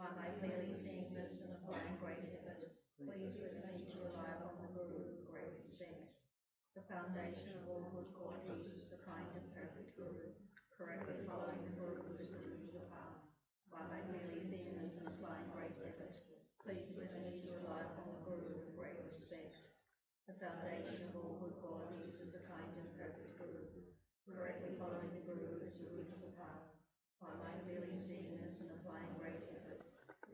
By my clearly seeing this and applying great effort, please permit me to rely upon the Guru with great respect. The foundation of all good qualities is the kind and perfect Guru. Correctly following the Guru is the root of the path. By my clearly seeing this and applying great effort, please permit me to rely upon the Guru with great respect. The foundation of all good qualities is the kind and perfect Guru. Correctly following the Guru is the root of the path. By my clearly seeing this and applying great effort,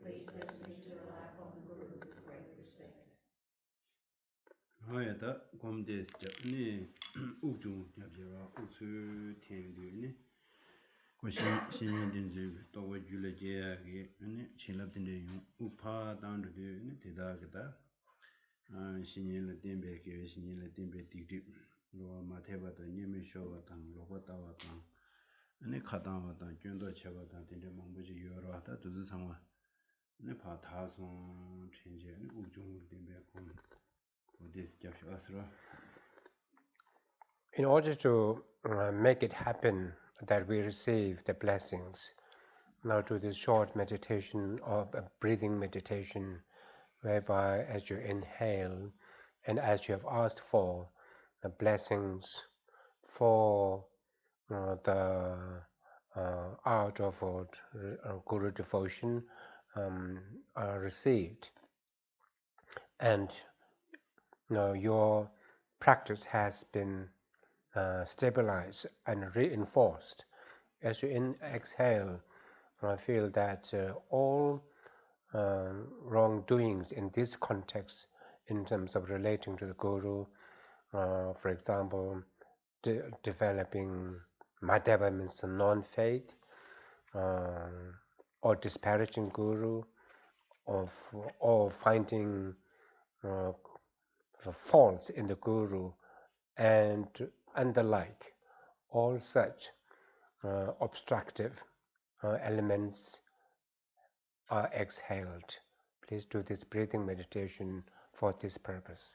please permit me to rely upon the Guru with great respect. Hayata gomdes ni ukjung jabjera uksu tiendu ni ko shin din ju to wa jule je ya ge ni chilab din de upa dan de ni te da ga da shin le din be ge shin le din be ti ti lo ma te ba da ni me sho wa tang lo ba da wa tang ni kha da wa da gyön do che ba da din de mong bu ji yo ro da du zu sang wa ni pa ta song chen je ni ukjung din be ko this asra. In order to make it happen that we receive the blessings, now do this short meditation or breathing meditation, whereby as you inhale and as you have asked for the blessings for the art of Guru devotion are received, and your practice has been stabilized and reinforced. As you exhale, I feel that all wrongdoings in this context, in terms of relating to the Guru, for example, developing Madhava means non-faith, or disparaging Guru, or finding faults in the Guru, and the like, all such obstructive elements are exhaled. Please do this breathing meditation for this purpose.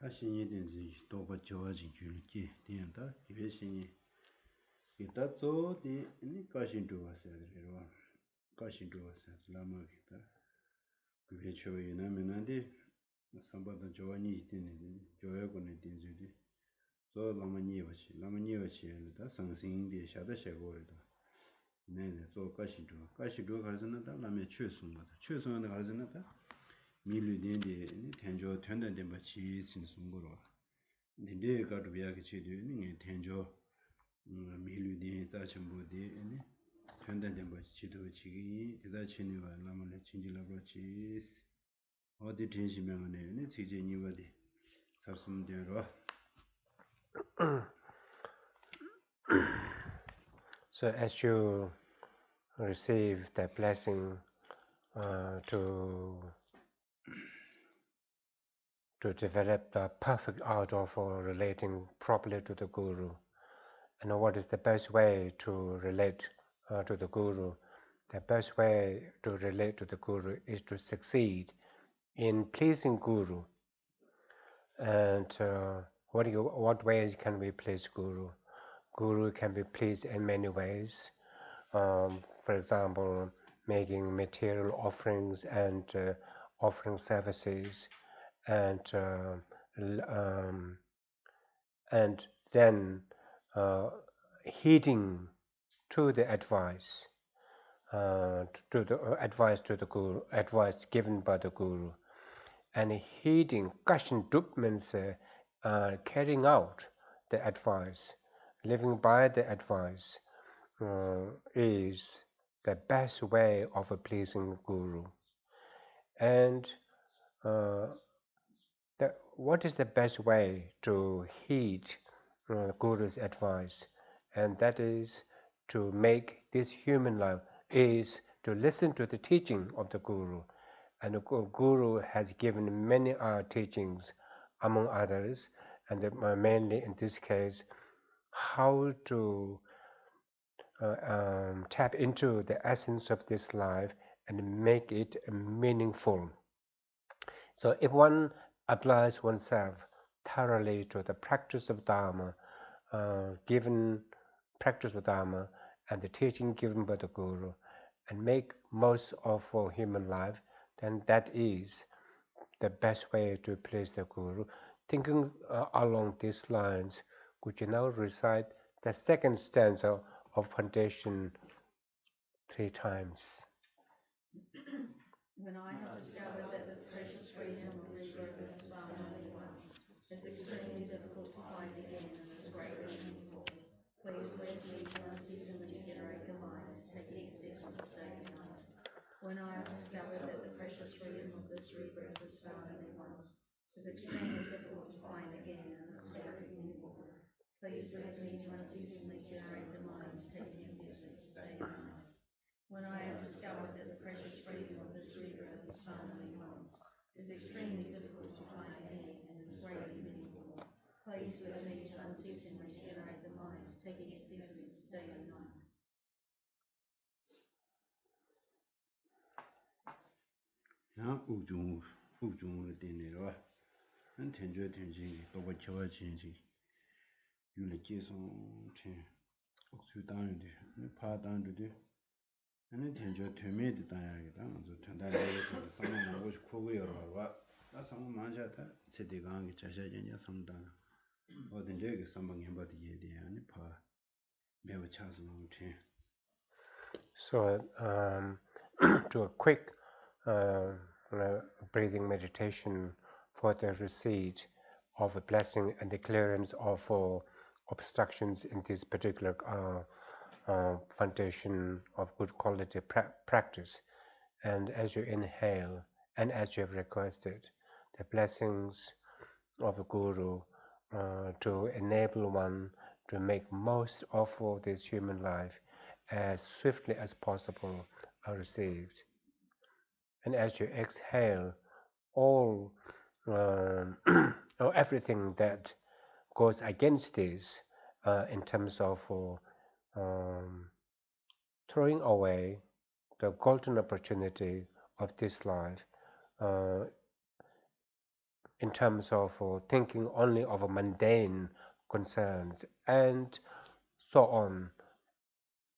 Shinyi din zi doba jawa jing ju li ji diyan da jiwe shinyi ki da zo di ni kashin duwa sa dhiri kashin duwa sa lama ki da jiwe chewa yi na mi na di samba da jawa nyi din jawa gu ni din zi di zo lama nyi wa chi ya da sang sing di sha da sha go ri da nai zo kashin duwa kar zi na da lama chue sung ba da chue sung da kar zi na da mi lu din di tenjo tuandan din ba chi sin sung go ro Ninde kato biyaki che diyo ni tenjo milu di za chenpo di tuandan tenpa chi to chi ki dida chi niwa lama le chinji labro chi o di tenshi mianga ne chi je niwa di sarsum diyo ro. So as you receive the blessing to develop the perfect art of relating properly to the Guru. And what is the best way to relate to the Guru? The best way to relate to the Guru is to succeed in pleasing Guru. And what ways can we please Guru? Guru can be pleased in many ways. For example, making material offerings and offering services, and and then heeding to the advice, to the advice to the Guru, advice given by the Guru, and heeding kashin dup means carrying out the advice, living by the advice is the best way of pleasing Guru. And what is the best way to heed Guru's advice? And that is to make this human life, is to listen to the teaching of the Guru. And the Guru has given many teachings, among others, and mainly in this case, how to tap into the essence of this life and make it meaningful. So if one applies oneself thoroughly to the practice of Dharma, given practice of Dharma and the teaching given by the Guru, and make most of human life, then that is the best way to please the Guru. Thinking along these lines, could you now recite the second stanza of foundation 3 times? When I have discovered that this precious freedom of this rebirth is found only once, is extremely difficult to find again, and is greatly meaningful, please bless me to unceasingly generate the mind, taking existence day and night. When I have discovered that the precious freedom of this rebirth is found only once, is extremely difficult to find again, and is greatly meaningful, please bless me to unceasingly generate the mind, taking existence day and night. When I have discovered that the precious freedom of this rebirth is found only once, is extremely difficult to find again, and is greatly meaningful, please bless me to unceasingly generate the mind, taking existence day and night. 야 우중을 되네요. 한 텐저텐지 또가 겨와진지 유리 계속 체 억수 당인데 파당인데 아니 텐저 퇴매도 당야겠다. 저 텐다리에 상만 먹고 싶고 여러와 나 상만 만자다 세대강이 자자전야 상당 어딘데 그 상방 해봐도 얘기 아니 파 매우 차서 체 So do a quick breathing meditation for the receipt of a blessing and the clearance of obstructions in this particular foundation of good quality practice. And as you inhale, and as you have requested, the blessings of the Guru to enable one to make most of this human life as swiftly as possible are received. And as you exhale, all or everything that goes against this in terms of throwing away the golden opportunity of this life, in terms of thinking only of mundane concerns and so on,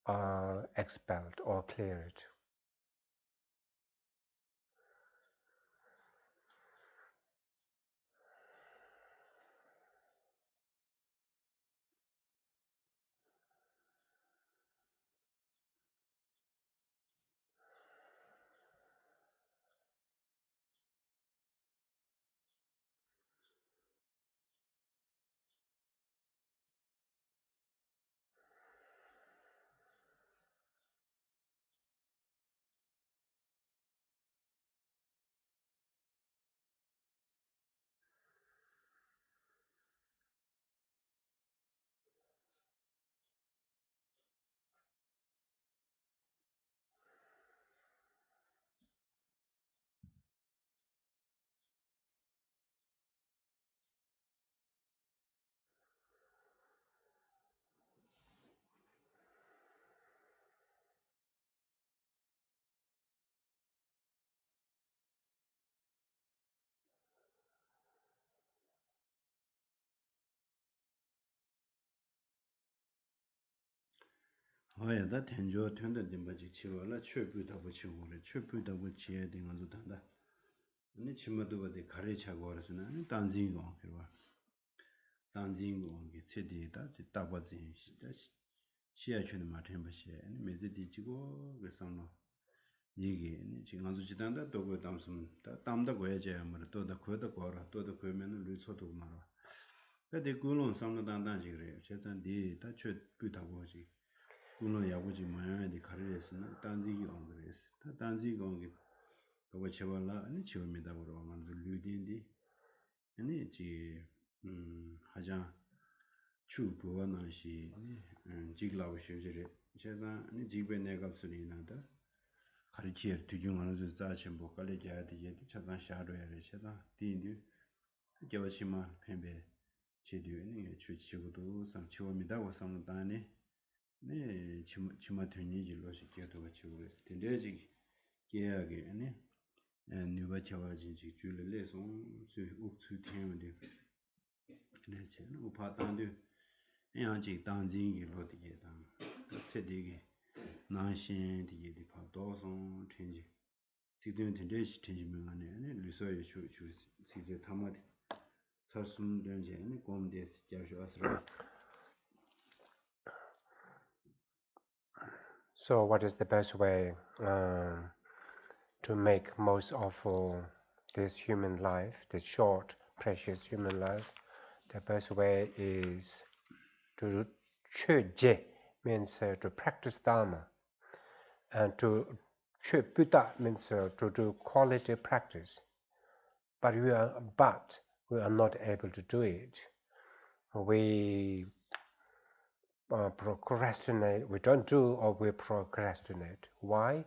are expelled or cleared. Hoya da tenjo tenda dimba jik chiwa la chö pyu tabu chi gore, chö pyu tabu chiya di nga zu tanda. Ani chima duwa di kare cha gore suna, ani tanzin gong kirwa. Tanzin gong ki tse di da, di takwa zin, da shiya chö ni ma tenpa shiya, ani mezi di jigo ge samlo. Yigi, ani chi nga zu chi tanda dogo tamsum, da tamda goya jaya mara, doda kuya da gora, doda kuya mena lui chodo mara. Da di gulong samlo dandan jik re, che zan di da chö pyu tabu jik. Gulong yabuji mayaya di karayasi na danzigi ongi resi. Ta danzigi ongi kawa chewa la, ani chewa midabura wa manzu lyudin di. Ani chi hajan chu buwa na shi, jiglawa shivjiri. Chezan, ani jigbe negal suri na da, karichir tujung anazu za chenpo kale jaya di ye di chazan shaado ya re. Chezan, di indi, gyawa shima penbe che diyo, ani chu chibudu sam chewa midawa samlo dani. 네 chima tuni ji lo shi kya toga chi wure. Tende ji kya ge, nyuba chawa ji ji ju le song su uk su tian de. Ne che, upa tang de, yang ji tang jing gi lo di ge tang. Tse de ge, nang xin di ge di pa do song ten ji. Sik tuen tende shi ten ji me nga ne, lu so ye shu sik de tama di. Sar sum den je, gom de si kya shu asra. So what is the best way to make most of this human life, this short, precious human life? The best way is to chöje, means to practice Dharma, and to chöputa means to do quality practice. But we are not able to do it. We procrastinate. We don't do, or we procrastinate. Why?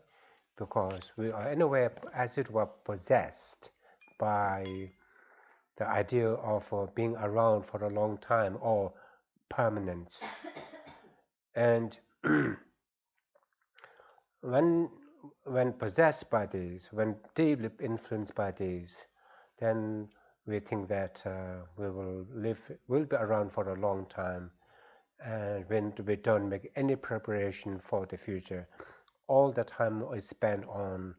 Because we are in a way, as it were, possessed by the idea of being around for a long time or permanence. And when possessed by these, when deeply influenced by these, then we think that we'll be around for a long time, and when we don't make any preparation for the future, all the time is spent on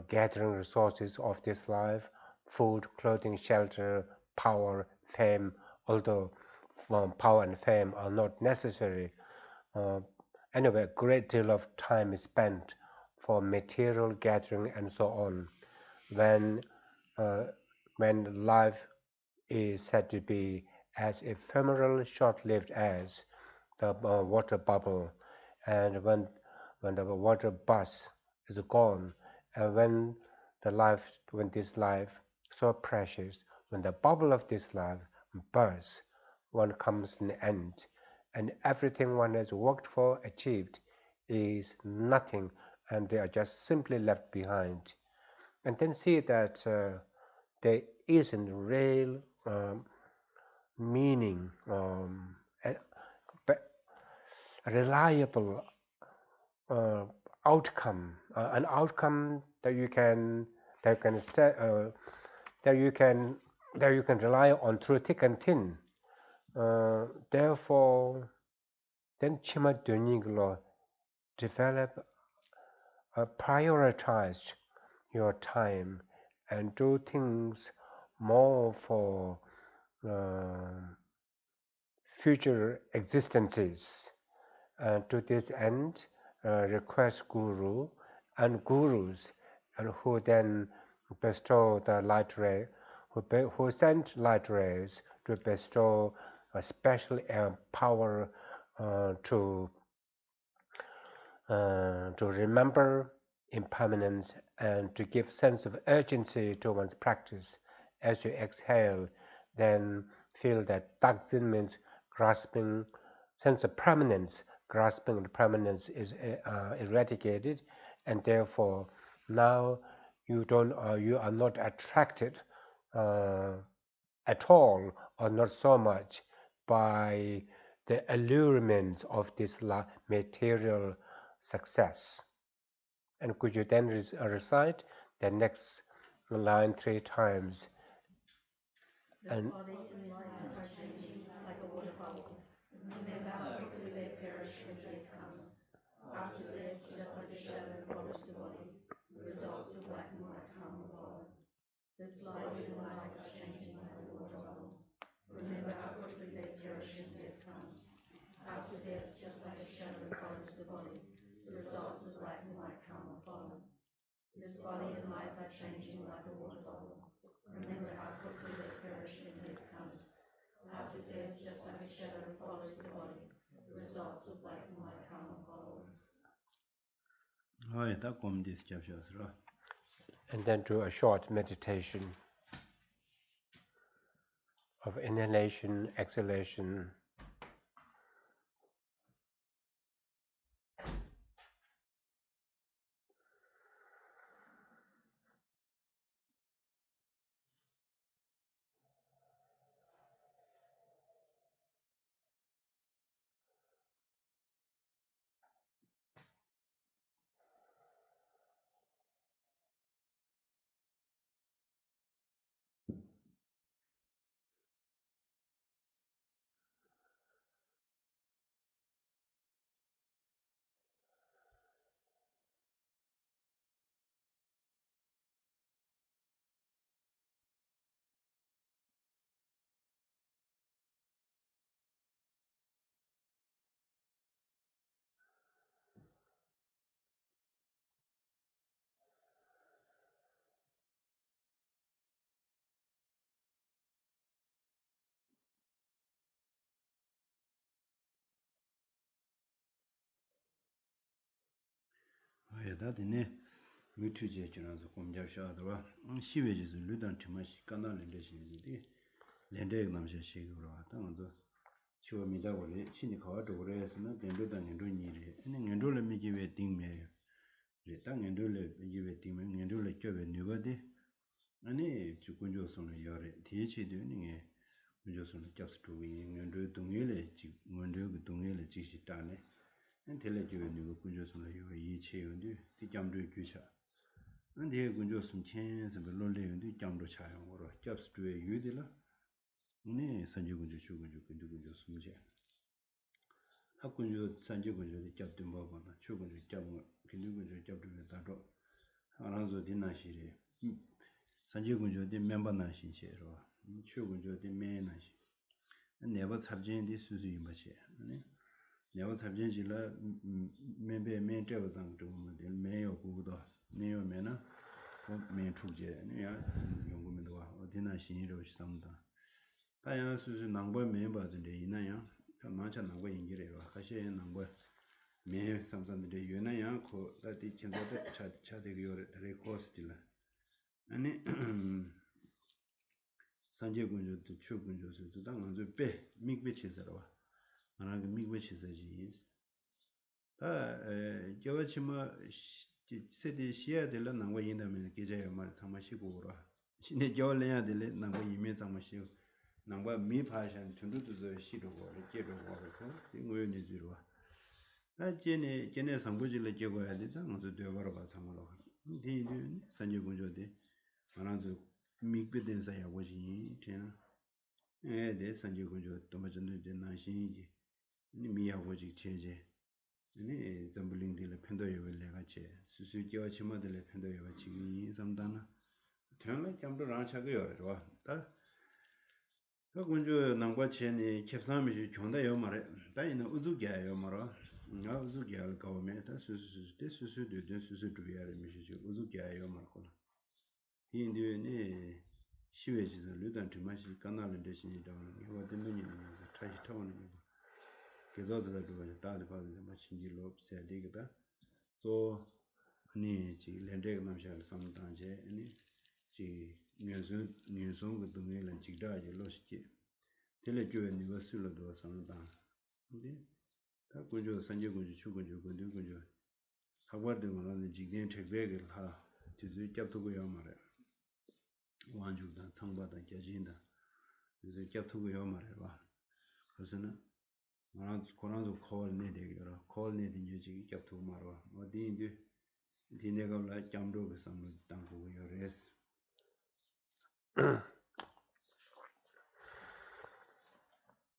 gathering resources of this life, food, clothing, shelter, power, fame, although power and fame are not necessary. Anyway, a great deal of time is spent for material gathering and so on. When life is said to be as ephemeral, short-lived as the water bubble, and when the water bus is gone, and when this life so precious, when the bubble of this life bursts, one comes to an end, and everything one has worked for, achieved, is nothing, and they are just simply left behind. And then see that there isn't real meaning, a reliable outcome, an outcome that you can rely on through thick and thin. Therefore, then Chima Duniglo develop, prioritize your time and do things more for future existences. And to this end, request guru and gurus, and who then bestow the light ray, who send light rays to bestow a special power to remember impermanence and to give sense of urgency to one's practice. As you exhale, then feel that Dakzin means grasping, sense of permanence. Grasping and permanence is eradicated, and therefore now you are not attracted at all, or not so much, by the allurements of this material success. And could you then recite the next line 3 times? This body and mind are changing like a water bubble. When they bow quickly, they perish when death comes. After death, just like a shadow follows the body, the results of black and white come and follow. This life and life are changing like a water bubble. Remember how quickly they perish and death comes. After death, just like a shadow follows the body, the results of black and white come and follow. This body and life are changing like a water bubble. Remember how quickly they perish and death comes. After death, just like a shadow follows the body, the results of black and white come and follow. And then do a short meditation of inhalation, exhalation.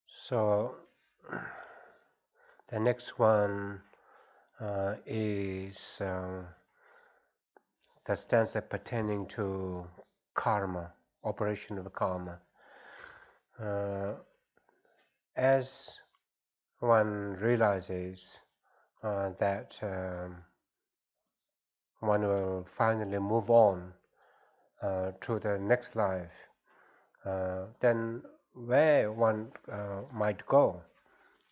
So the next one, is the stanza pertaining to karma, operation of karma. As one realizes that one will finally move on to the next life, then where one might go,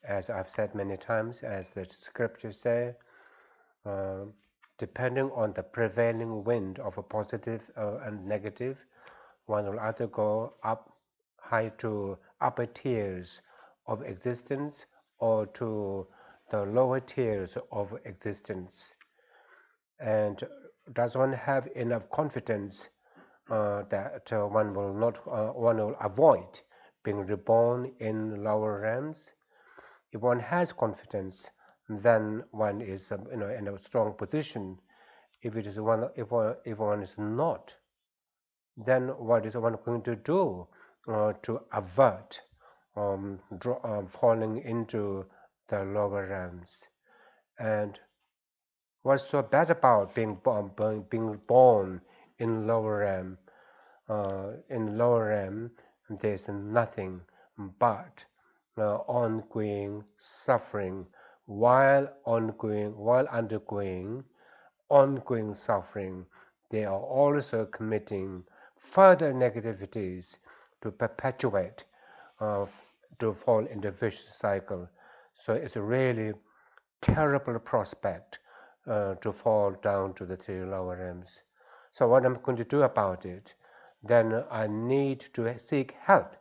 as I've said many times, as the scriptures say, depending on the prevailing wind of a positive and negative, one will either go up high to upper tiers of existence or to the lower tiers of existence. And does one have enough confidence that one will avoid being reborn in lower realms? If one has confidence, then one is in a strong position. If one is not, then what is one going to do to avert falling into the lower realms? And what's so bad about being born in lower realm? In lower realm, there's nothing but ongoing suffering. While undergoing ongoing suffering, they are also committing further negativities to perpetuate, to fall in the vicious cycle. So it's a really terrible prospect to fall down to the three lower realms. So what I'm going to do about it? Then I need to seek help.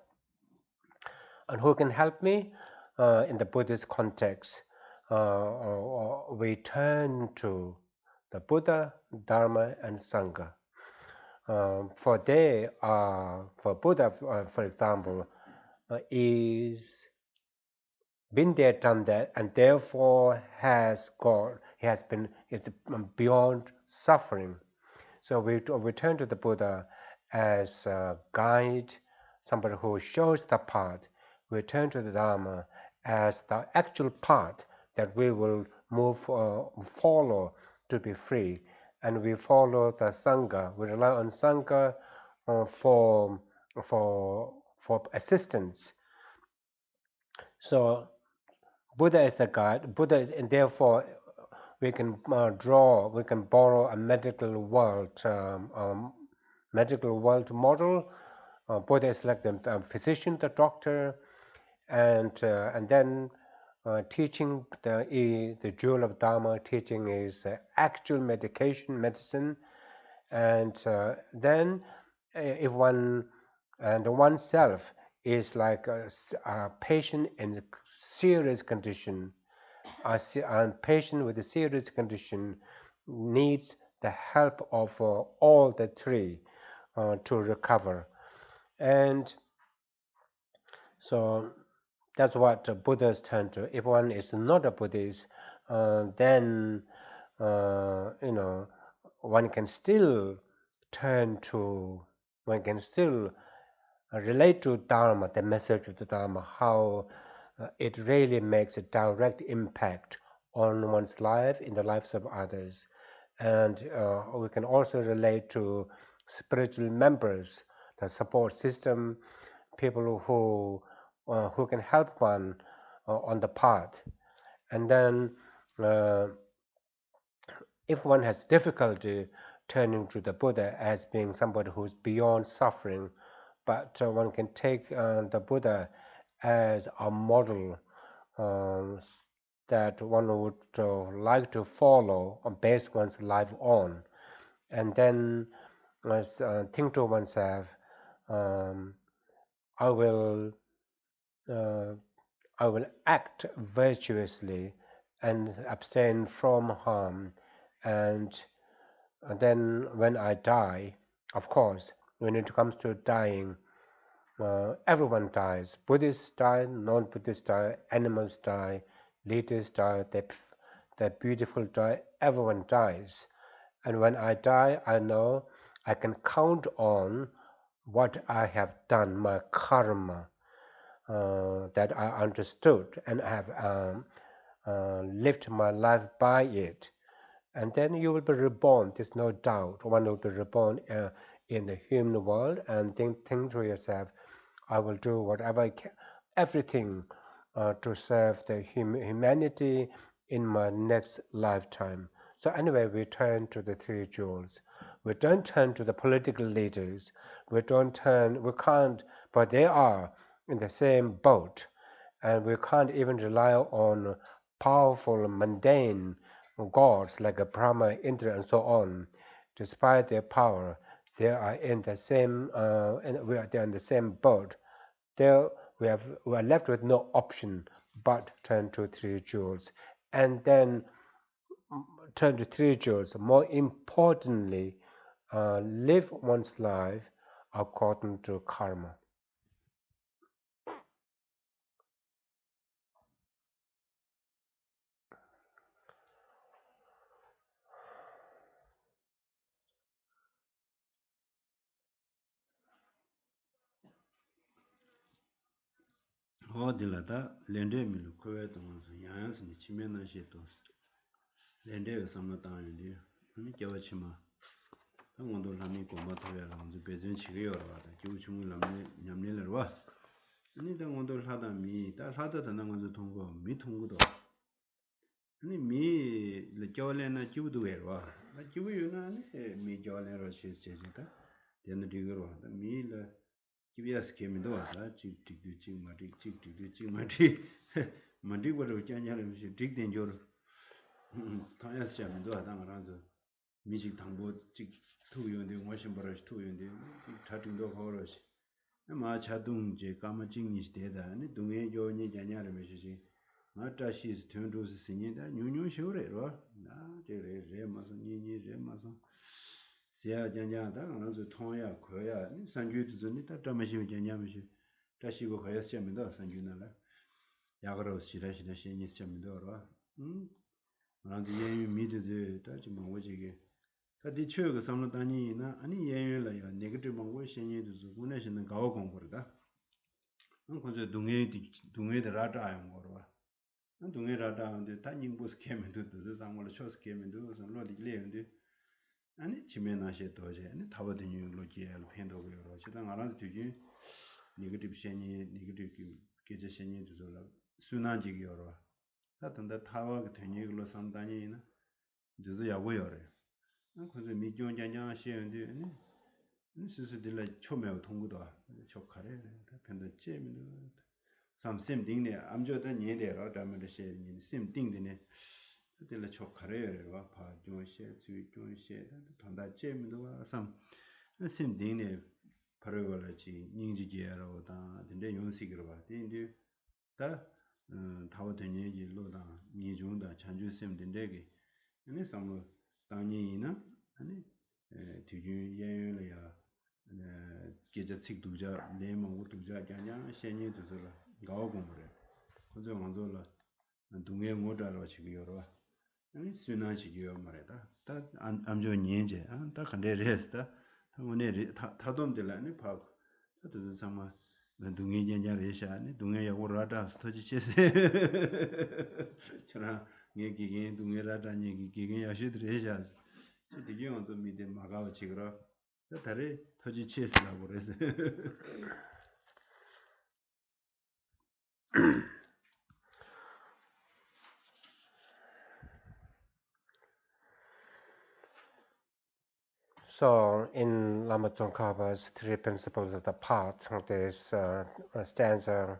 And who can help me? In the Buddhist context, we turn to the Buddha, Dharma, and Sangha. For Buddha, for example, is been there, done that, and therefore is beyond suffering. So we turn to the Buddha as a guide, somebody who shows the path. We turn to the Dharma as the actual path that we will follow to be free. And we follow the Sangha. We rely on Sangha for assistance. So Buddha is the guide. And therefore we can borrow a medical world model. Buddha is like the physician, the doctor, and then teaching the jewel of Dharma. Teaching is actual medicine, and then if oneself is like a patient in a serious condition, a patient with a serious condition needs the help of all the three to recover. And so that's what Buddhas turn to. If one is not a Buddhist, then one can still relate to Dharma, the message of the Dharma, how it really makes a direct impact on one's life, in the lives of others. And we can also relate to spiritual members, the support system, people who can help one on the path. And then if one has difficulty turning to the Buddha as being somebody who's beyond suffering, but one can take the Buddha as a model that one would like to follow or base one's life on, and then think to oneself, I will act virtuously and abstain from harm, and then when I die, of course, when it comes to dying, everyone dies. Buddhists die, non-Buddhists die, animals die, leaders die, the beautiful die, everyone dies. And when I die, I know I can count on what I have done, my karma, that I understood and have lived my life by it, and then you will be reborn. There's no doubt. One will be reborn in the human world, and think to yourself, I will do whatever I can, everything to serve the humanity in my next lifetime. So anyway, we turn to the three jewels. We don't turn to the political leaders. We can't, but they are in the same boat, and we can't even rely on powerful, mundane gods like Brahma, Indra, and so on. Despite their power, they are in the same, and they're in the same boat. There we are left with no option but turn to three jewels, and then turn to three jewels. More importantly, live one's life according to karma. 어딜라다 렌데 밀로 코에 동서 양양스니 치면나 셰토스 렌데가 삼나다는데 아니 겨워치마 당원도 라미 공부 토야라 먼저 배전 치료여라 교충을 라미 냠내려 와 아니 당원도 하다 미다 하다 되는 건저 통고 미 통고도 아니 미 겨울에나 기부도 해와 나 기부유나 아니 미 겨울에로 시스제다 되는 디거로 미를 기비아스 게임도 와서 찍찍도 찍마디 찍찍도 찍마디 마디 거로 짠냐는 시 찍된 줄 타야스 하면도 하다가라서 미직 당보 찍 투용데 워신 버러시 투용데 타팅도 거러시 마 자동제 까마징니 되다 아니 동에 요니 짠냐를 메시지 마타시스 튼도스 신이다 뉴뉴 쇼레로 나 제레 레마서 니니 레마서 siya janya da ngana thongya khoya ni sanju tu ni ta tamashi janya mi ta shi go khoya sia mi da sanju na la ya garo sira sira shi ni sia mi da ro ngana de yen mi de de ta ji ma wo ji ge ta di chue ge sam na ni na ani yen yen la ya negative ma wo shen ye de zu gu na shin na ga wo gong bo da ang ko je dungye de ra ta ayong go ro ang dungye ra ta de ta ning bo scam de de zang mo le cho scam de zo lo di le de 아니 지면하셔 도제 아니 타버드니 로지엘 펜도고요. 지금 알아서 되게 네거티브 셴이 네거티브 계제 셴이 두절라 순환지기요로. 다든다 타와 되니 걸로 상단이나 두저 야고요래. 그래서 미존장장 시엔데 아니 스스들라 초매ው 통구도 촉하래. 펜도 쩨미도 삼심 딩네 암조도 니데로 담을 셴이 심 딩드네 그들라 촉하래요. 봐 좀셰 주의 좀셰 단다 쩨미도 삼 심딩네 파르골라지 닝지게라고다 근데 용식으로 봐 근데 다 타워드니 일로다 니중다 찬주심 된데게 아니 삼로 당니나 아니 뒤준 예연이야 계제 책두자 내몽 두자 그냥 신이 두서라 가오공부래 그저 먼저라 동해 모다로 지기요로 아니 순환시기요 말이다 다 암조 년제 다 근데 레스다 오늘 타돔들라니 파 다들 정말 동해 년자레샤니 동해 야고라다 스터지 체세 저나 얘기긴 동해라다 얘기긴 야시드레샤 되게 먼저 미데 마가와 지그라 다래 터지 체스라고 그래서 So in Lama Tsongkhapa's three principles of the path, there's a stanza,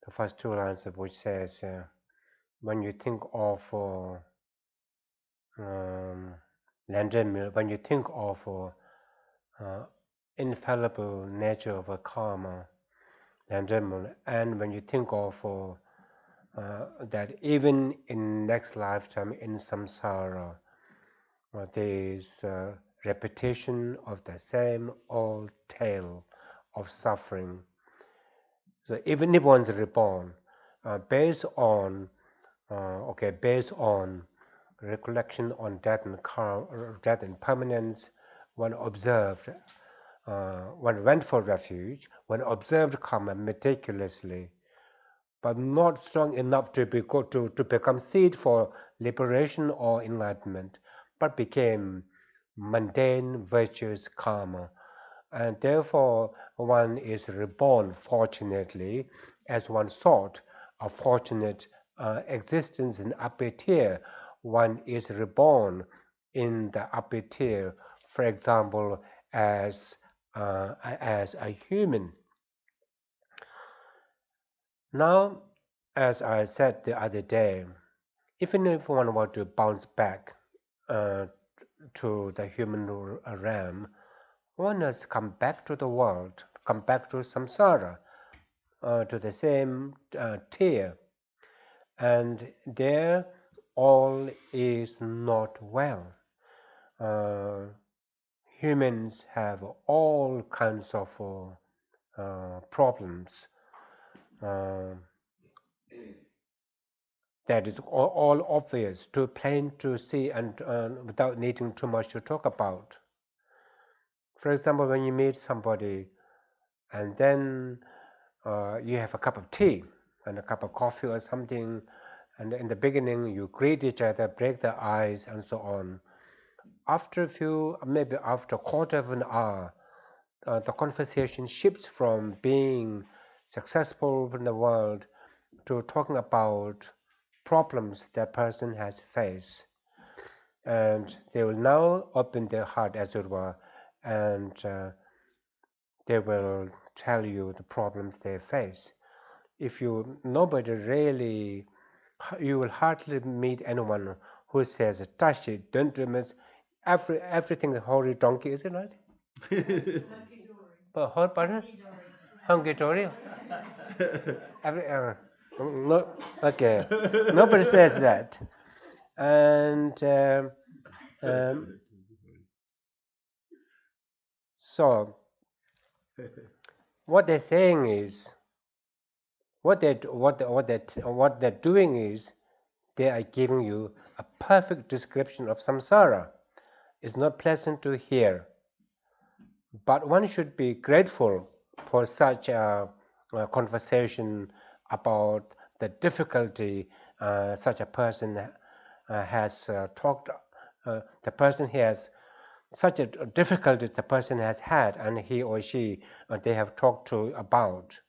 the first two lines of which says, when you think of when you think of infallible nature of a karma, and when you think of that even in next lifetime in samsara, there is repetition of the same old tale of suffering. So even if one's reborn, based on recollection on death and permanence, one observed, one went for refuge, one observed karma meticulously, but not strong enough to become seed for liberation or enlightenment, but became mundane virtuous karma. And therefore, one is reborn, fortunately, as one sought a fortunate existence in upper tier. One is reborn in the upper tier, for example, as a human. Now, as I said the other day, even if one were to bounce back uh, to the human realm, one has come back to the world, come back to samsara, to the same tier, and there all is not well. Humans have all kinds of problems. Uh, that is all obvious, too plain to see, and without needing too much to talk about. For example, when you meet somebody and then you have a cup of tea and a cup of coffee or something, and in the beginning you greet each other, break the ice, and so on. After a few, maybe after a quarter of an hour, the conversation shifts from being successful in the world to talking about problems that person has faced, and they will now open their heart, as it were, and they will tell you the problems they face. If you nobody really, you will hardly meet anyone who says tashi, don't you miss everything is holy donkey, is it right? But pardon? Hunky dory. Every no, okay, nobody says that. And so what they're saying is, what they're doing is, they are giving you a perfect description of samsara. It's not pleasant to hear, but one should be grateful for such a conversation about the difficulty such a person has talked. The person has such a difficulty the person has had, and he or she they have talked to about.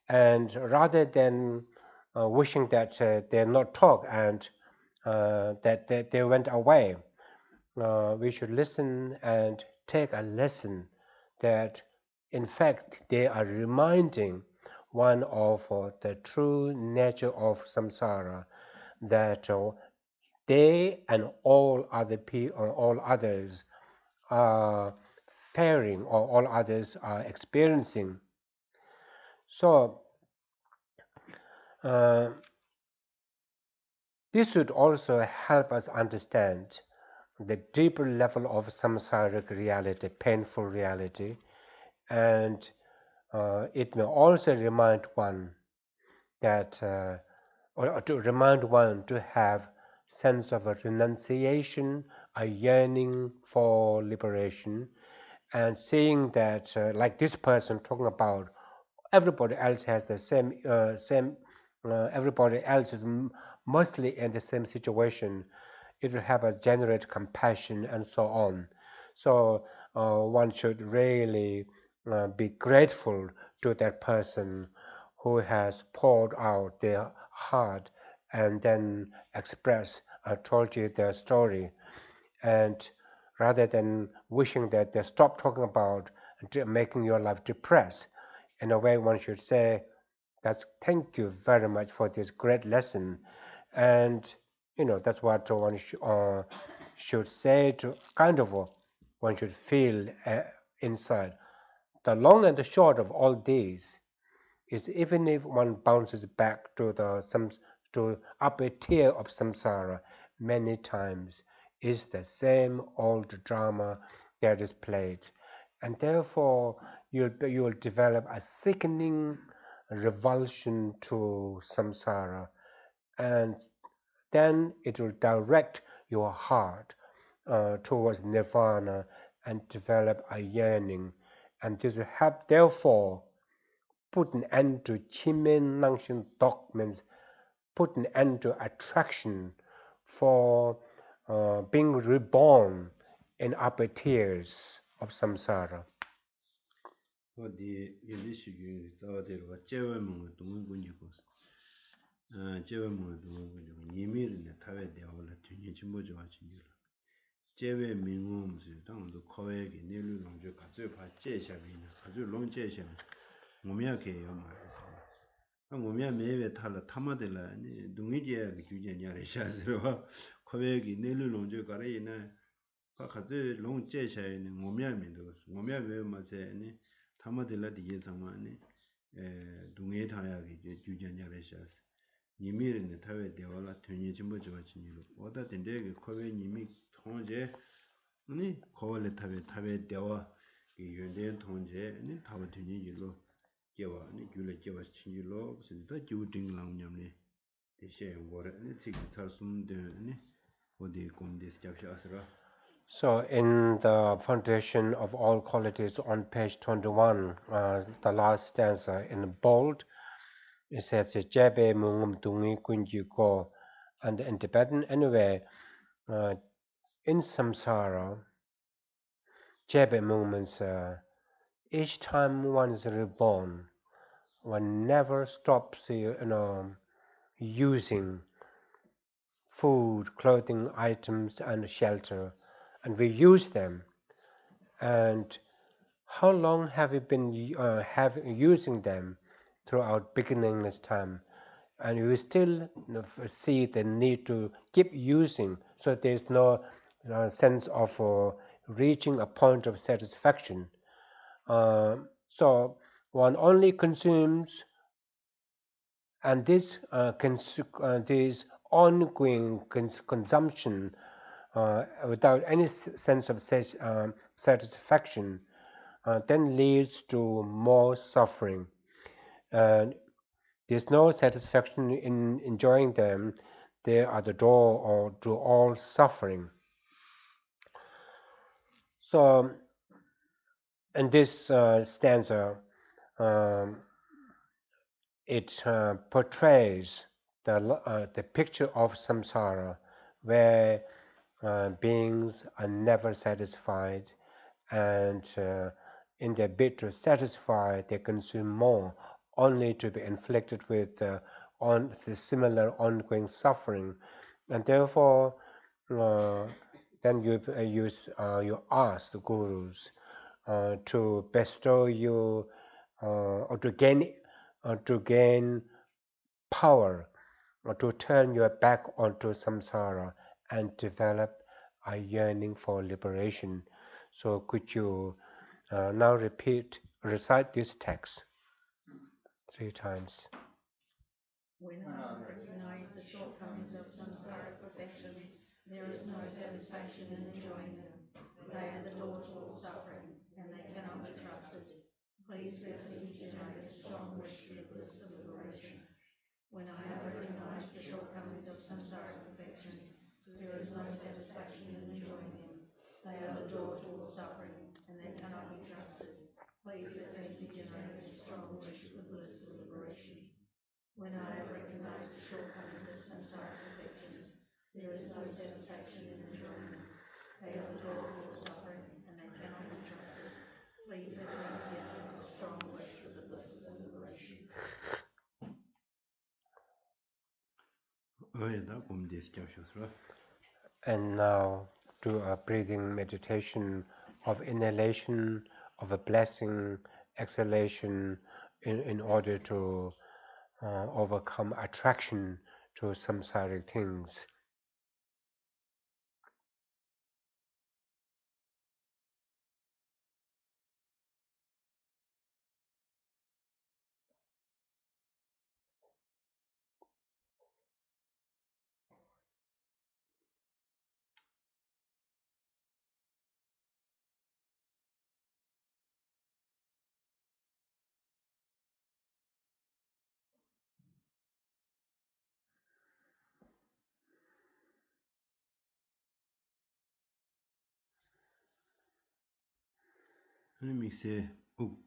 And rather than wishing that they not talk and that they went away, we should listen and take a lesson that in fact they are reminding one of the true nature of samsara, that they and all other people, all others are faring, or all others are experiencing. So this should also help us understand the deeper level of samsaric reality, painful reality, and it may also remind one that, or to remind one to have sense of a renunciation, a yearning for liberation, and seeing that, like this person talking about, everybody else has the same. Everybody else is mostly in the same situation. It will help us generate compassion and so on. So one should really be grateful to that person who has poured out their heart and then told you their story. And rather than wishing that they stop talking about making your life depressed, in a way one should say, that's thank you very much for this great lesson. And that's what one should say, to kind of one should feel inside. The long and the short of all these is, even if one bounces back to to upper tier of samsara many times, is the same old drama that is played, and therefore you'll develop a sickening revulsion to samsara, and then it will direct your heart towards nirvana and develop a yearning, and this will help, therefore, put an end to chimen nangshin dog means put an end to attraction for being reborn in upper tiers of samsara. 어디 일리시기 자와대로 제외문 동은 군지고 제외문 동은 군지고 니미르네 타외 되어라 튜니 진보지 와진이라 제외 민음스 당도 코에게 내르는 가져 봐 제샤비나 가져 롱제샤 몸이야게 요마에서 몸이야 매회 탈라 타마들라 동이지야 규제냐래 샤스로 코에게 내르는 가래이나 가져 롱제샤에는 몸이야 민도 몸이야 왜 맞에니 타마들라 디게 상만이 동해 타야게 규제냐래 샤스 니미르네 타외 되어라 튜니 진보지 와진이로 오다 된데게 코에 니미 통제 아니 거월에 타베 대와 이 연대 통제 아니 타버티니 일로 개와 아니 귤레 개와 친일로 진짜 주딩랑냠네 대시에 거래 아니 지금 살숨데 아니 어디 공대스 잡샤스라. So in the foundation of all qualities on page 21, the last stanza in bold, it says Jebe mungum dungi kunji ko, and in Tibetan anyway, in samsara, Jebe means each time one is reborn, one never stops using food, clothing, items, and shelter, and we use them. And how long have we been using them throughout beginningless time? And we still see the need to keep using, so there's no sense of reaching a point of satisfaction. So one only consumes, and this ongoing consumption without any sense of satisfaction then leads to more suffering. And there's no satisfaction in enjoying them. They are the door to all suffering. So in this stanza, it portrays the picture of samsara, where beings are never satisfied, and in their bid to satisfy, they consume more, only to be inflicted with the similar ongoing suffering. And therefore, then you ask the gurus to bestow you or to gain power, or to turn your back onto samsara and develop a yearning for liberation. So could you now recite this text 3 times. When I recognize the shortcomings of samsaric perfections, there is no satisfaction in enjoying them. They are the door to all suffering, and they cannot be trusted. Please let me generate a strong wish for the bliss of liberation. When I have recognized the shortcomings of samsaric perfections, there is no satisfaction in enjoying them. They are the door to all suffering, and they cannot be trusted. Please let me generate a strong wish for the bliss of liberation. When I have recognized the shortcomings of samsaric perfections, there is no satisfaction in enjoying them. They are the door to all suffering, and they cannot be trusted. Please let me generate a strong wish for the bliss of liberation. And now do a breathing meditation of inhalation, of a blessing, exhalation, in order to overcome attraction to samsaric things. 아니 믹세 욱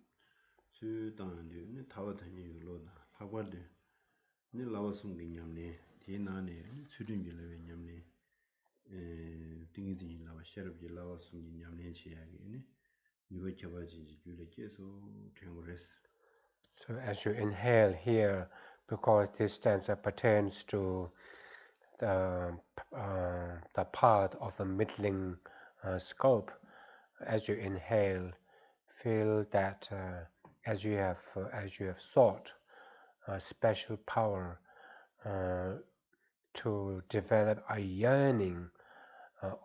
수 당한데 네 타와 다니 로다 타과데 네 라와숨기 냠네 디나네 수준질레 냠네 띵이지 라와 셔럽지 라와숨기 냠네 지야게네 이거 겨바지 줄에 계속 되고랬어. So as you inhale here, because this stanza pertains to the part of the middling scope, as you inhale, feel that as you have sought a special power to develop a yearning,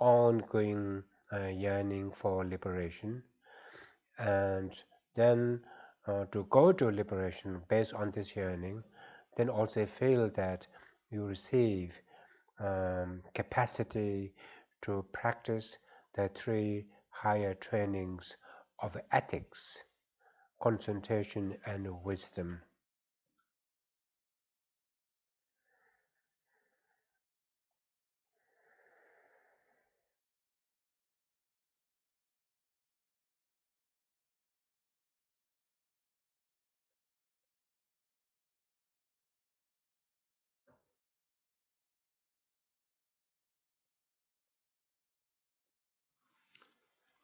ongoing yearning for liberation, and then to go to liberation based on this yearning, then also feel that you receive capacity to practice the three higher trainings of ethics, concentration, and wisdom.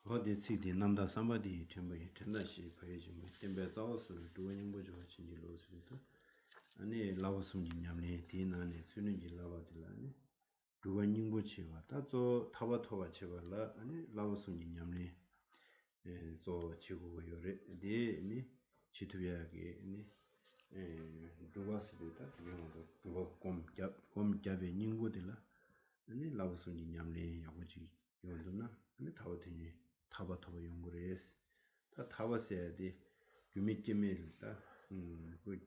어디 시디 남다 삼바디 템바이 텐다시 파이지모 템베 자오스 두원잉보 저 진지로스도 아니 라오스미 냠네 디나네 수는지 라바딜라니 두원잉보 치와 따조 타바토바 치발라 아니 라오스미 냠네 저 지구고 요레 디니 지투비하게 니 두바스리다 두용도 두바 곰잡에 닝고딜라 아니 라오스미 냠네 야고지 요도나 아니 타오티니 타바토바 용거레스 다 타바세야디 유미끼밀다 그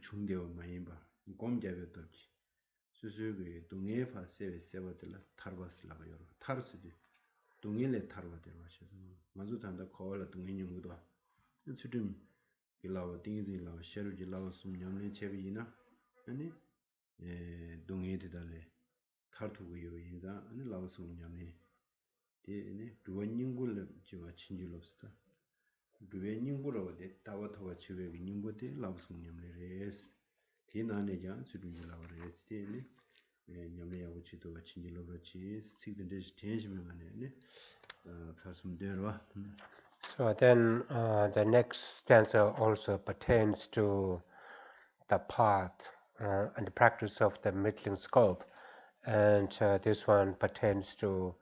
중대어 많이 봐 곰잡에도 수수그 동해파 세베세바들라 타르바스라가 여러 타르스디 동해레 타르바들 와셔서 먼저 단다 거라 동해님도 수dim 길라와 띵지라와 셔르지라와 숨냠네 제비나 아니 동해디달레 타르투고요 인자 아니 라와 숨냠네 데네 두원닝굴 지와 친질롭스다 두원닝굴로 데 타와타와 치베 닝보데 라와 숨냠레레스 디나네자 수두질라와 레스 데네 냠레야고 치도가 친질롭지 시든데 텐시면가네 사슴데르와 So then the next stanza also pertains to the path and the practice of the middling scope, and this one pertains to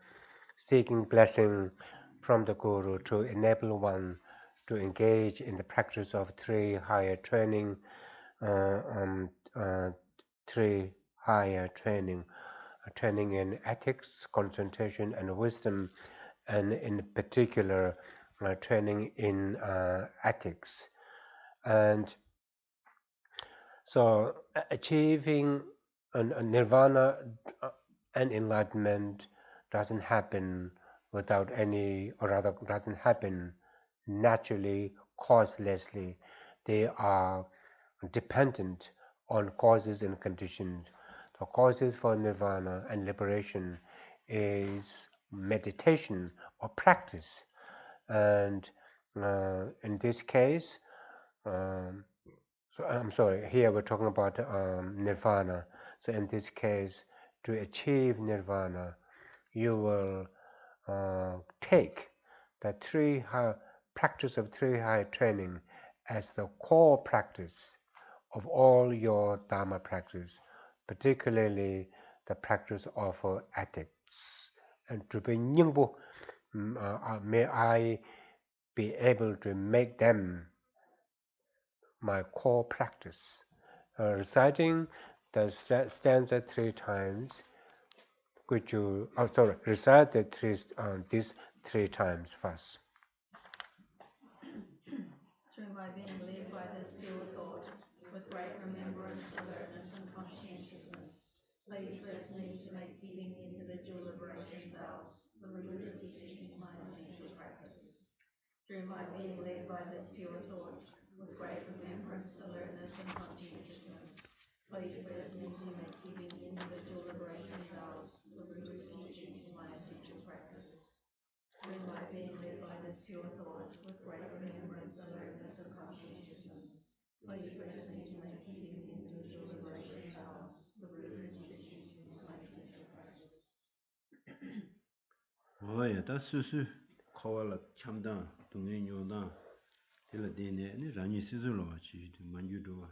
seeking blessing from the Guru to enable one to engage in the practice of three higher training, training in ethics, concentration, and wisdom, and in particular training in ethics. And so achieving a nirvana and enlightenment doesn't happen without any, or rather doesn't happen naturally, causelessly. They are dependent on causes and conditions. The causes for nirvana and liberation is meditation or practice. And in this case, so I'm sorry, here we're talking about nirvana. So in this case, to achieve nirvana, you will take the practice of three high training as the core practice of all your Dharma practice, particularly the practice of ethics. And to be nyingbo, may I be able to make them my core practice. Reciting the stanza 3 times, could you, recite these 3 times first. Through my being led by this pure thought, with great remembrance, alertness, and conscientiousness, please bless me to make keeping individual liberation vows the Buddha teachings my essential practice. Through my being led by this pure thought, with great remembrance, alertness, and conscientiousness, please bless me to make keeping individual liberation vows the Buddha teachings my essential practice. Through my being led by this pure thought, with great remembrance, alertness, conscientiousness. Please bless me to make keeping individual liberation and balance the root of teachings in this essential practice. 오야 다 수수 코알라 참다 동의 요다 텔레데네 니 라니 시즈로 와치 만주도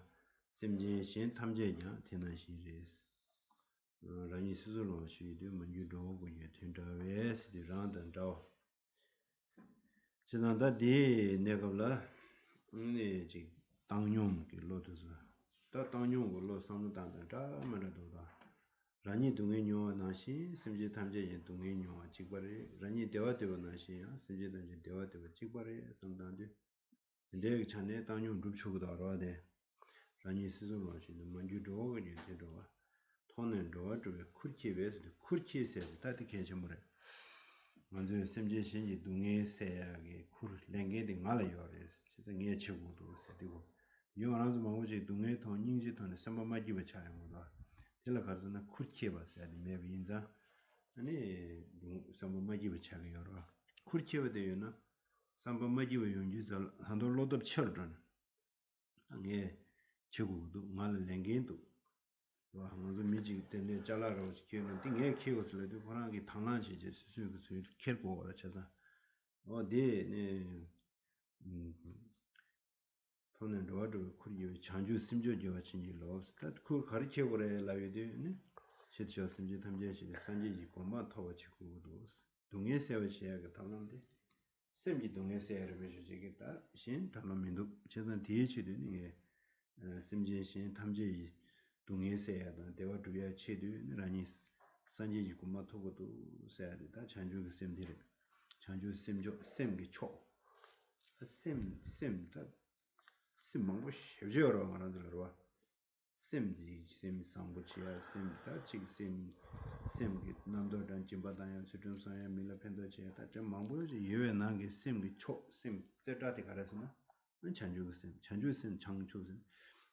심지 신 탐제냐 테나시레스 라니 시즈로 와치 만주도 고예 텐다웨스 디란단다 지난다 디 네가블라 지 당용 게 로드스 다 당용 로 상단다 마라도다 라니 동의뇨 나시 심지 탐제에 동의뇨 직발에 라니 대화되고 나시 심지 탐제 대화되고 직발에 상단데 근데 전에 당용 룹초도 알아야 라니 스스로 하시는 만주도 그게 되도록 토는 로드에 쿠치베스 쿠치세 다들 괜찮으래 먼저 심지 신지 동의 세야게 쿠르 랭게데 말아요레스 진짜 게 치고도 세되고 요나서 뭐지 동의 통인지 통에 삼바마지베 차량보다 텔라 가르나 쿠르치에 봤어야 돼. 인자 아니 삼바마지베 차량이라 쿠르치에 되요나 삼바마지베 용지서 한도 로드 쳐르던 아니 치고도 말 랭게도 와 먼저 미지 때문에 잘라라고 지키는 띵에 키웠을래도 그러나게 당한시 이제 수수 캘고 그래 쳐서 어디네 토는 로드 쿠리 장주 심조지와 진지로 스타트 그 가르쳐 그래 라이드네 실제 심지 탐제시 산지지 고마 터치고도 동해 세워셔야 당한데 심지 동해 세야를 해주지겠다 신 담론민도 최선 DH는 이게 심지 신 탐제 동해 세야다 대화 두야 체드라니 산지지 고마 터고도 세야 된다 장주 셈들이 장주 셈조 셈기 초 셈다 심망고 쉬어져라 말하더라고 심지 심 상고치야 심다 직심 심기 남도단 짐바다야 수준사야 밀라펜도체 다점 망고지 예외나게 심기 초심 제다티 가라스나 전주그 심 전주심 장초심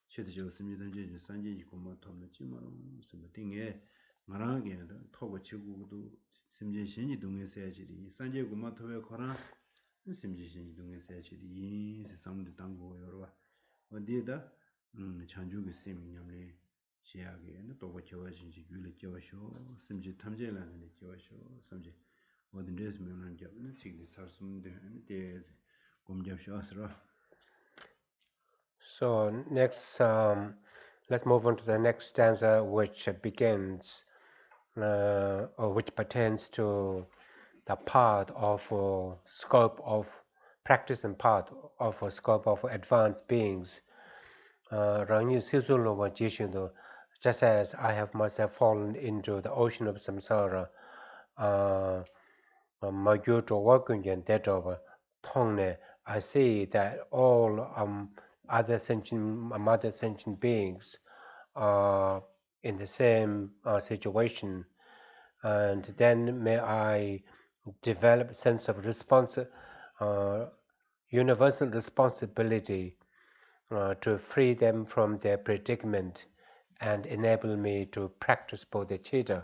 최대적 심리든 이제 산지 고마 톰는 지마로 무슨 띵에 말하게 토고 치고도 심지 신이 동에서 해야지 산지 고마 토에 거라 심지 신이 동에서 해야지 이 세상도 당고 여러 어디에다 chanjuki semi nyamne shiage na togo chewa shinji gyule chewa sho simji tamje la ne chewa sho samje odin des me nan jab ne sigli sarsum de gomjab sho asra. So next, let's move on to the next stanza, which begins or which pertains to the part of scope of practice and part of scope of advanced beings. Just as I have myself fallen into the ocean of samsara, I see that all other sentient beings are in the same situation, and then may I develop a sense of universal responsibility to free them from their predicament and enable me to practice bodhicitta.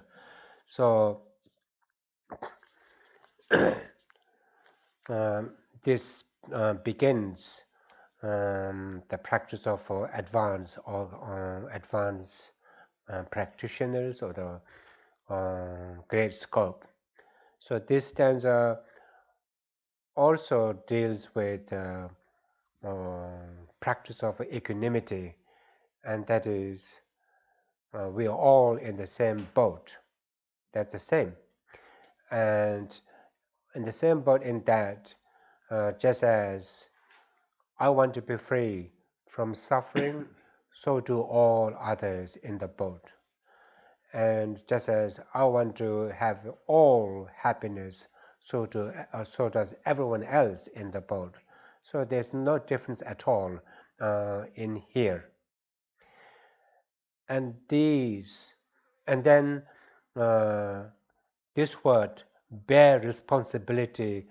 So this begins the practice of advanced practitioners or the great scope. So this stanza also deals with practice of equanimity, and that is we are all in the same boat. That's the same, and in the same boat in that just as I want to be free from suffering, so do all others in the boat. And just as I want to have all happiness, so does everyone else in the boat. So there's no difference at all in here. And then this word, bear responsibility,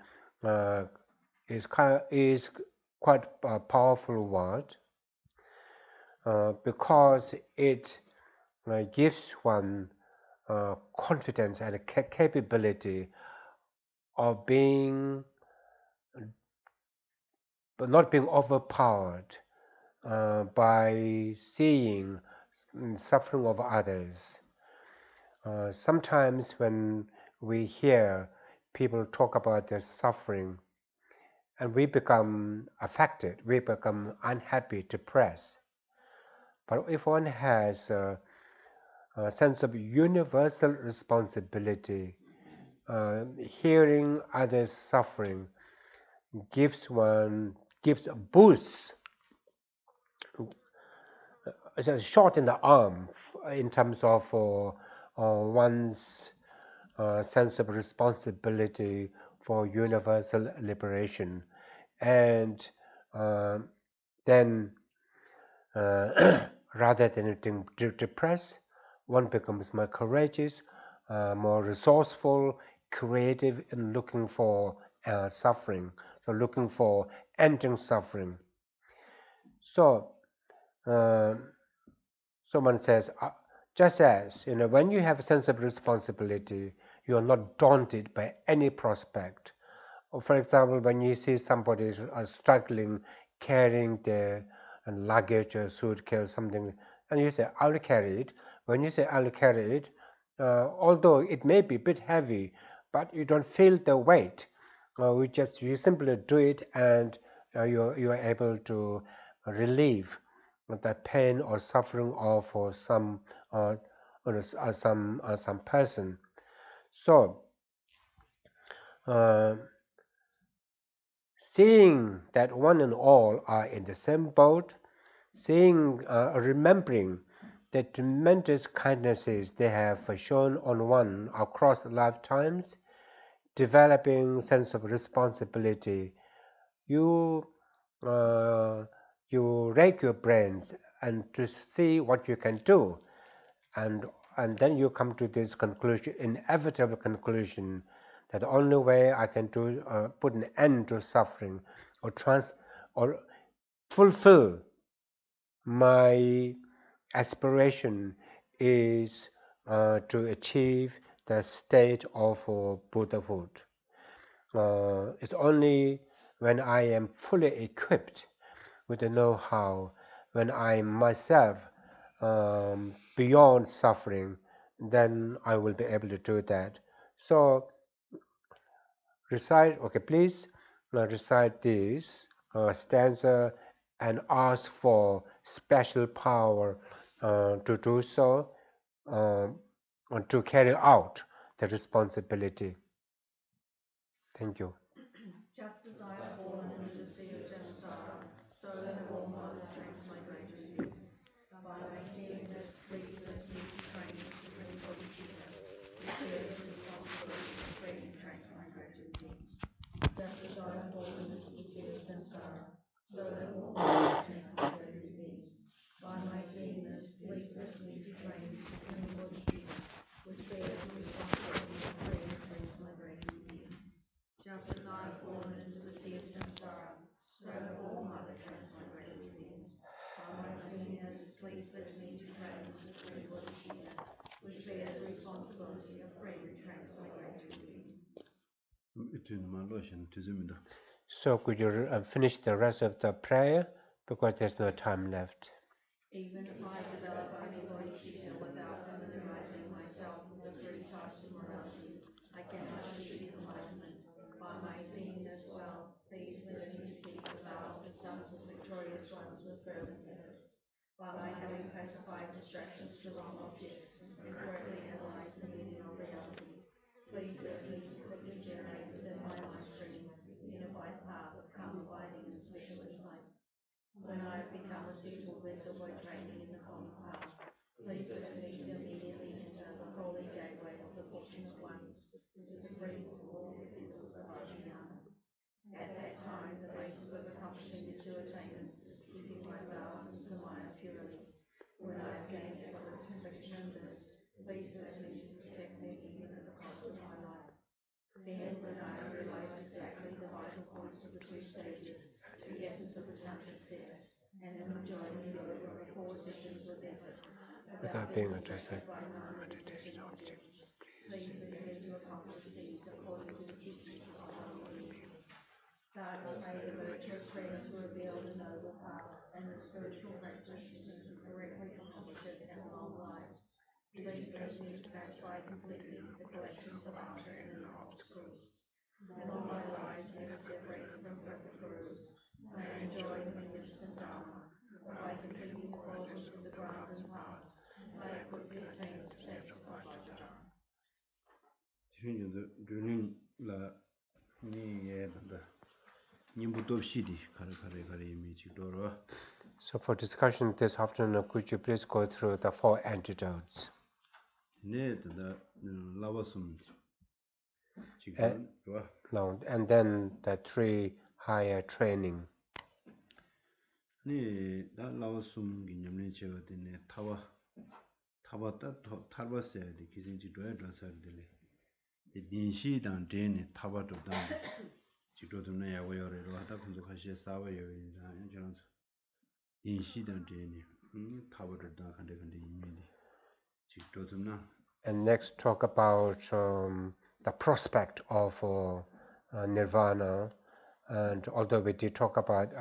is quite a powerful word because it gives one confidence and a capability of being but not being overpowered by seeing suffering of others. Sometimes when we hear people talk about their suffering, and we become affected, we become unhappy, depressed. But if one has a sense of universal responsibility, hearing others suffering gives a boost, it's a shot in the arm in terms of one's sense of responsibility for universal liberation. And then rather than being depressed, one becomes more courageous, more resourceful, creative in looking for suffering, so looking for ending suffering. So someone says, just as when you have a sense of responsibility, you are not daunted by any prospect. Or for example, when you see somebody struggling carrying their luggage or suitcase or something, and you say, I'll carry it. When you say, I'll carry it, although it may be a bit heavy, but you don't feel the weight. You simply do it, and you are able to relieve the pain or suffering of some person. So seeing that one and all are in the same boat, remembering the tremendous kindnesses they have shown on one across lifetimes, developing sense of responsibility, you rake your brains and to see what you can do, and then you come to this conclusion, inevitable conclusion, that the only way I can do put an end to suffering or fulfill my aspiration is to achieve the state of Buddhahood. It's only when I am fully equipped with the know-how, when I myself beyond suffering, then I will be able to do that. So recite, okay, please recite this stanza and ask for special power to do so, to carry out the responsibility. Thank you. Just as I have fallen into the sea of samsara, so have all my transmigrated beings. By my seeing-ness, please bless me to train the supreme bodhicitta, which bears the responsibility for freeing transmigrated beings. Just as I have fallen into the sea of samsara, so have all my transmigrated beings. By my seeing-ness, please bless me to train the supreme bodhicitta, which bears the responsibility for freeing transmigrated beings. Just as I have fallen into the sea of samsara, so have all other transmigrated beings. By my seeing-ness, please bless me to train the supreme bodhicitta, which bears the responsibility of freeing transmigrated beings. So could you finish the rest of the prayer, because there's no time left. Even if I develop only bodhicitta without familiarizing myself with the three types of morality, I cannot achieve enlightenment. By my seeing this well, please bless me to keep the vow of the sons of victorious ones with fervent effort. By my having pacified distractions to wrong objects and correctly analyzed the meaning of reality, please bless me to quickly generate within my life stream the unified path of calm abiding and specialist light. When I have become a suitable vessel by training in the common path, please bless me to immediately enter the holy gateway of the fortunate ones, the supreme of all the vessels of Vajrayana. At that time, the basis of accomplishing the two attainments is keeping my vows and samaya purely. When I have gained excellent conviction in this, please bless me to protect me even at the cost of my life. Then, when I have realized exactly the vital points of the two stages, the essence of the tantric sex, and have enjoyed the yoga of 4 sessions with effort, without being distracted by non-meditation objects, please bless me to accomplish these according to the teachings of the holy beings. That is my the virtuous friends who reveal the noble path and the spiritual practitioners who correctly composite and long lives. Please bless me to pacify completely the collections of outer inner obstacles. In all my lives never separated from perfect gurus, may I enjoy the magnificent Dharma, and by completing the qualities of the grounds and paths, may I quickly attain the state of vital Dharma. So for discussion this afternoon, could you please go through the 4 antidotes? No, and then the 3 higher training. And next talk about the prospect of nirvana. And although we did talk about,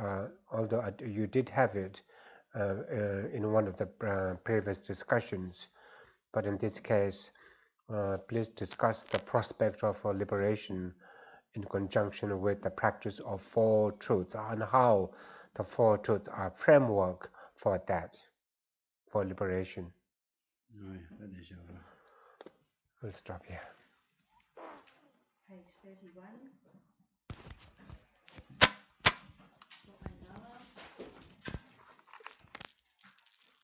although you did have it in one of the previous discussions, but in this case, please discuss the prospect of liberation in conjunction with the practice of 4 truths and how the 4 truths are framework for that, for liberation. We'll stop here. Page 31.